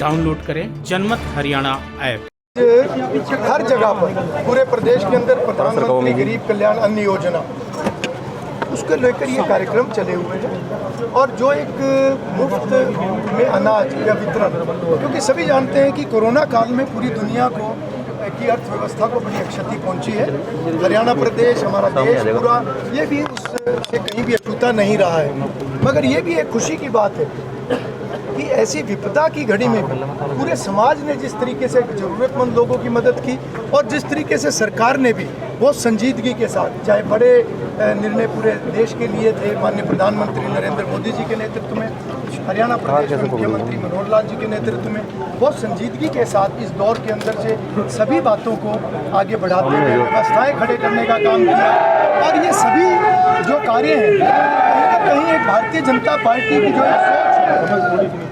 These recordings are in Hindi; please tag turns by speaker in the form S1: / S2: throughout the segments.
S1: डाउनलोड करें जनमत हरियाणा ऐप।
S2: हर जगह पर पूरे प्रदेश के अंदर प्रधानमंत्री गरीब कल्याण अन्न योजना उसको लेकर ये कार्यक्रम चले हुए हैं। और जो एक मुफ्त में अनाज या वितरण, क्योंकि सभी जानते हैं कि कोरोना काल में पूरी दुनिया को की अर्थव्यवस्था को बड़ी क्षति पहुंची है। हरियाणा प्रदेश, हमारा देश पूरा, ये भी उससे कहीं भी अछूता नहीं रहा है। मगर ये भी एक खुशी की बात है कि ऐसी विपदा की घड़ी में भी पूरे समाज ने जिस तरीके से ज़रूरतमंद लोगों की मदद की और जिस तरीके से सरकार ने भी बहुत संजीदगी के साथ, चाहे बड़े निर्णय पूरे देश के लिए थे, माननीय प्रधानमंत्री नरेंद्र मोदी जी के नेतृत्व में, हरियाणा प्रदेश के मुख्यमंत्री मनोहर लाल जी के नेतृत्व में बहुत संजीदगी के साथ इस दौर के अंदर से सभी बातों को आगे बढ़ाते हुए व्यवस्थाएं खड़े करने का काम किया। और ये सभी जो कार्य हैं कहीं एक भारतीय जनता पार्टी की जो सोच है,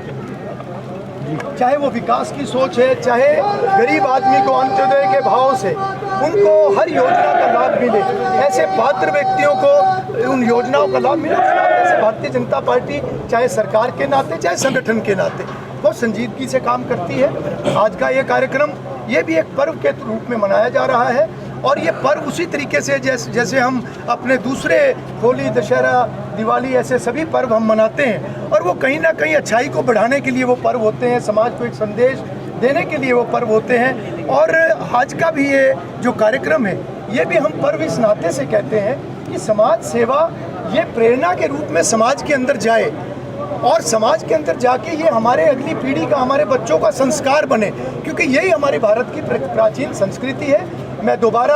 S2: चाहे वो विकास की सोच है, चाहे गरीब आदमी को अंत्योदय के भाव से उनको हर योजना का लाभ मिले, ऐसे पात्र व्यक्तियों को उन योजनाओं का लाभ मिले, ऐसे भारतीय जनता पार्टी चाहे सरकार के नाते चाहे संगठन के नाते बहुत संजीदगी से काम करती है। आज का ये कार्यक्रम ये भी एक पर्व के रूप में मनाया जा रहा है और ये पर्व उसी तरीके से जैसे हम अपने दूसरे होली, दशहरा, दिवाली, ऐसे सभी पर्व हम मनाते हैं और वो कहीं ना कहीं अच्छाई को बढ़ाने के लिए वो पर्व होते हैं, समाज को एक संदेश देने के लिए वो पर्व होते हैं। और आज का भी ये जो कार्यक्रम है ये भी हम पर्व इस नाते से कहते हैं कि समाज सेवा ये प्रेरणा के रूप में समाज के अंदर जाए और समाज के अंदर जाके ये हमारे अगली पीढ़ी का, हमारे बच्चों का संस्कार बने, क्योंकि यही हमारे भारत की प्राचीन संस्कृति है। मैं दोबारा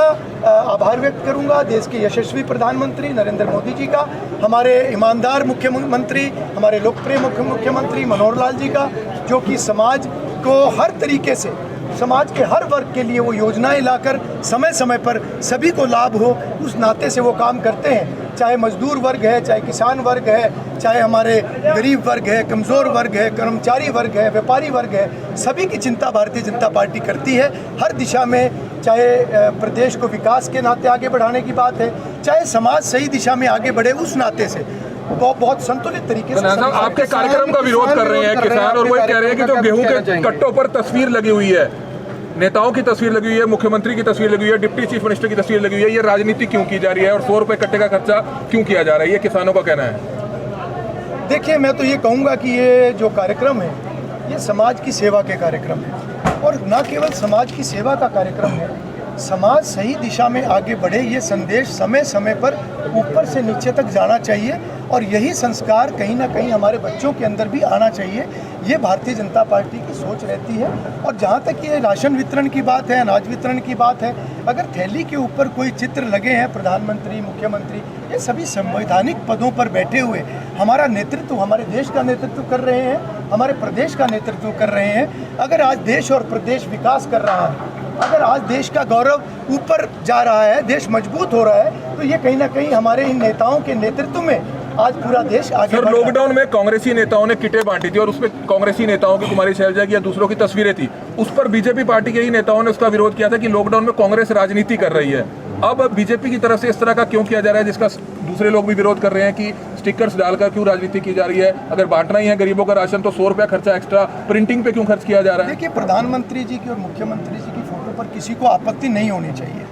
S2: आभार व्यक्त करूंगा देश के यशस्वी प्रधानमंत्री नरेंद्र मोदी जी का, हमारे ईमानदार मुख्यमंत्री, हमारे लोकप्रिय मुख्यमंत्री मनोहर लाल जी का, जो कि समाज को हर तरीके से, समाज के हर वर्ग के लिए वो योजनाएं लाकर समय समय पर सभी को लाभ हो, उस नाते से वो काम करते हैं। चाहे मजदूर वर्ग है, चाहे किसान वर्ग है, चाहे हमारे गरीब वर्ग है, कमज़ोर वर्ग है, कर्मचारी वर्ग है, व्यापारी वर्ग है, सभी की चिंता भारतीय जनता पार्टी करती है हर दिशा में। चाहे प्रदेश को विकास के नाते आगे बढ़ाने की बात है, चाहे समाज सही दिशा में आगे बढ़े उस नाते से बहुत संतुलित तरीके से।
S3: आपके कार्यक्रम का विरोध कर रहे हैं किसान और वो कह रहे हैं कि जो गेहूं के कट्टों पर तस्वीर लगी हुई है, नेताओं की तस्वीर लगी हुई है, मुख्यमंत्री की तस्वीर लगी हुई है, डिप्टी चीफ मिनिस्टर की तस्वीर लगी हुई है, ये राजनीति क्यों की जा रही है और 100 रुपए कट्टे का खर्चा क्यों किया जा रहा है, ये किसानों का कहना है।
S2: देखिए, मैं तो ये कहूँगा कि ये जो कार्यक्रम है ये समाज की सेवा के कार्यक्रम है और न केवल समाज की सेवा का कार्यक्रम है, समाज सही दिशा में आगे बढ़े ये संदेश समय समय पर ऊपर से नीचे तक जाना चाहिए और यही संस्कार कहीं ना कहीं हमारे बच्चों के अंदर भी आना चाहिए। ये भारतीय जनता पार्टी की सोच रहती है। और जहाँ तक ये राशन वितरण की बात है, अनाज वितरण की बात है, अगर थैली के ऊपर कोई चित्र लगे हैं, प्रधानमंत्री, मुख्यमंत्री, ये सभी संवैधानिक पदों पर बैठे हुए हमारा नेतृत्व, हमारे देश का नेतृत्व कर रहे हैं, हमारे प्रदेश का नेतृत्व कर रहे हैं। अगर आज देश और प्रदेश विकास कर रहा है, अगर आज देश का गौरव ऊपर जा रहा है, देश मजबूत हो रहा है, तो ये कहीं ना कहीं हमारे इन नेताओं के नेतृत्व में आज पूरा देश आगे बढ़ रहा है।
S3: लॉकडाउन में कांग्रेसी नेताओं ने किटें बांटी थी और उसमें कांग्रेसी नेताओं की, कुमारी शैलजा की या दूसरों की तस्वीरें थी, उस पर बीजेपी पार्टी के ही नेताओं ने उसका विरोध किया था कि लॉकडाउन में कांग्रेस राजनीति कर रही है। अब बीजेपी की तरफ से इस तरह का क्यों किया जा रहा है, जिसका दूसरे लोग भी विरोध कर रहे हैं कि स्टिकर्स डालकर क्यों राजनीति की जा रही है, अगर बांटना ही है गरीबों का राशन तो 100 रुपया खर्चा एक्स्ट्रा प्रिंटिंग पे क्यों खर्च किया जा रहा है।
S2: देखिए, प्रधानमंत्री जी की और मुख्यमंत्री जी की फोटो पर किसी को आपत्ति नहीं होनी चाहिए।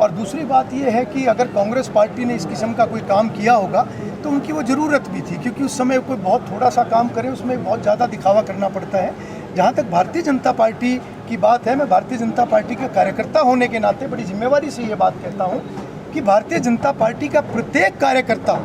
S2: और दूसरी बात यह है कि अगर कांग्रेस पार्टी ने इस किस्म का कोई काम किया होगा तो उनकी वो ज़रूरत भी थी, क्योंकि उस समय कोई बहुत थोड़ा सा काम करे उसमें बहुत ज़्यादा दिखावा करना पड़ता है। जहाँ तक भारतीय जनता पार्टी की बात है, मैं भारतीय जनता पार्टी के कार्यकर्ता होने के नाते बड़ी जिम्मेवारी से ये बात कहता हूँ कि भारतीय जनता पार्टी का प्रत्येक कार्यकर्ता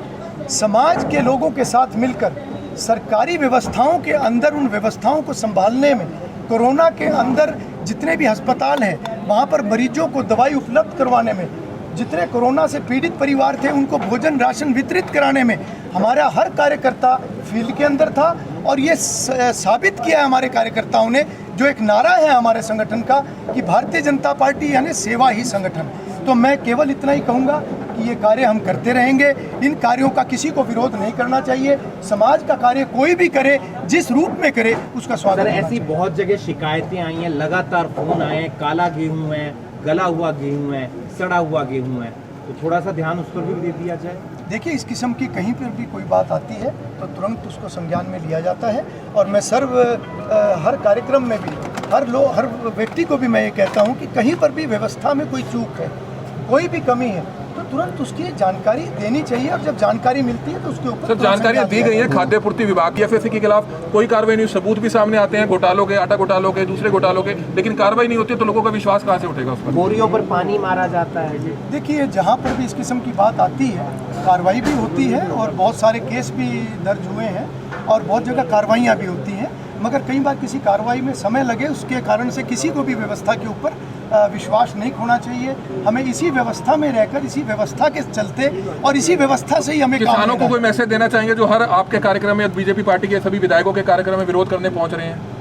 S2: समाज के लोगों के साथ मिलकर सरकारी व्यवस्थाओं के अंदर उन व्यवस्थाओं को संभालने में, कोरोना के अंदर जितने भी अस्पताल हैं वहाँ पर मरीजों को दवाई उपलब्ध करवाने में, जितने कोरोना से पीड़ित परिवार थे उनको भोजन राशन वितरित कराने में हमारा हर कार्यकर्ता फील्ड के अंदर था। और ये साबित किया है हमारे कार्यकर्ताओं ने, जो एक नारा है हमारे संगठन का कि भारतीय जनता पार्टी यानी सेवा ही संगठन। तो मैं केवल इतना ही कहूँगा कि ये कार्य हम करते रहेंगे, इन कार्यों का किसी को विरोध नहीं करना चाहिए। समाज का कार्य कोई भी करे, जिस रूप में करे, उसका स्वागत है।
S4: ऐसी बहुत जगह शिकायतें आई हैं, लगातार फोन आए हैं, काला गेहूं है, गला हुआ गेहूं है, सड़ा हुआ गेहूं है, तो थोड़ा सा ध्यान उस पर भी दे दिया जाए।
S2: देखिए, इस किस्म की कहीं पर भी कोई बात आती है तो तुरंत उसको संज्ञान में लिया जाता है। और मैं हर कार्यक्रम में भी हर व्यक्ति को भी मैं ये कहता हूँ कि कहीं पर भी व्यवस्था में कोई चूक है, कोई भी कमी है, तो तुरंत उसकी जानकारी देनी चाहिए। और जब जानकारी मिलती है तो उसके ऊपर
S3: सर जानकारियां दी गई हैं खाद्य पूर्ति विभाग की एफएससी के खिलाफ, कोई कार्रवाई नहीं, सबूत भी सामने आते हैं घोटालों के, आटा घोटालों के, दूसरे घोटालों के, लेकिन कार्रवाई नहीं होती है तो लोगों का विश्वास कहाँ से उठेगा उस पर?
S4: बोरियों पर पानी मारा जाता है जी।
S2: देखिए, जहाँ पर भी इस किस्म की बात आती है कार्रवाई भी होती है और बहुत सारे केस भी दर्ज हुए हैं और बहुत जगह कार्रवाइयाँ भी होती हैं, मगर कई बार किसी कार्रवाई में समय लगे उसके कारण से किसी को भी व्यवस्था के ऊपर विश्वास नहीं खोना चाहिए। हमें इसी व्यवस्था में रहकर, इसी व्यवस्था के चलते और इसी व्यवस्था से ही हमें
S3: किसानों को कोई मैसेज देना चाहेंगे जो हर आपके कार्यक्रम में बीजेपी पार्टी के सभी विधायकों के कार्यक्रम में विरोध करने पहुंच रहे हैं?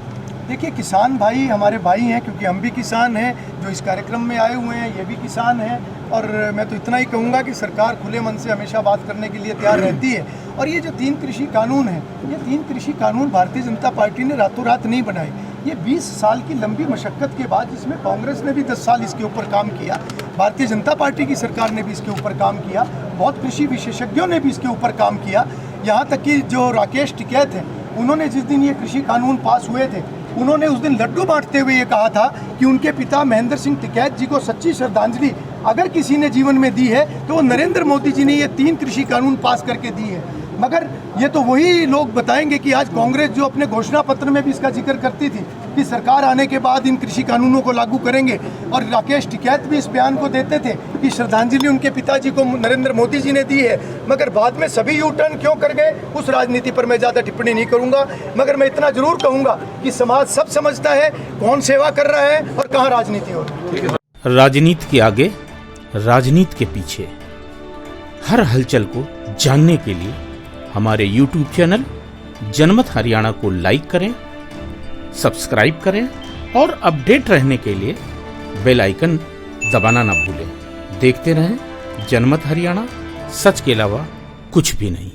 S2: देखिए, किसान भाई हमारे भाई हैं, क्योंकि हम भी किसान हैं, जो इस कार्यक्रम में आए हुए हैं ये भी किसान हैं। और मैं तो इतना ही कहूँगा कि सरकार खुले मन से हमेशा बात करने के लिए तैयार रहती है। और ये जो 3 कृषि कानून हैं, ये 3 कृषि कानून भारतीय जनता पार्टी ने रातों रात नहीं बनाए। ये 20 साल की लंबी मशक्क़त के बाद, जिसमें कांग्रेस ने भी 10 साल इसके ऊपर काम किया, भारतीय जनता पार्टी की सरकार ने भी इसके ऊपर काम किया, बहुत कृषि विशेषज्ञों ने भी इसके ऊपर काम किया। यहाँ तक कि जो राकेश टिकैत हैं, उन्होंने जिस दिन ये कृषि कानून पास हुए थे, उन्होंने उस दिन लड्डू बांटते हुए ये कहा था कि उनके पिता महेंद्र सिंह टिकैत जी को सच्ची श्रद्धांजलि अगर किसी ने जीवन में दी है तो वो नरेंद्र मोदी जी ने ये 3 कृषि कानून पास करके दी है। मगर ये तो वही लोग बताएंगे कि आज कांग्रेस जो अपने घोषणा पत्र में भी इसका जिक्र करती थी कि सरकार आने के बाद इन कृषि कानूनों को लागू करेंगे, और राकेश टिकैत भी इस बयान को देते थे कि श्रद्धांजलि उनके पिताजी को नरेंद्र मोदी जी ने दी है, मगर बाद में सभी यू टर्न क्यों कर गए उस राजनीति पर मैं ज़्यादा टिप्पणी नहीं करूँगा। मगर मैं इतना जरूर कहूँगा कि समाज सब समझता है कौन सेवा कर रहा है और कहाँ राजनीति हो रही है।
S1: राजनीति के आगे, राजनीति के पीछे, हर हलचल को जानने के लिए हमारे YouTube चैनल जनमत हरियाणा को लाइक करें, सब्सक्राइब करें और अपडेट रहने के लिए बेल आइकन दबाना ना भूलें। देखते रहें जनमत हरियाणा, सच के अलावा कुछ भी नहीं।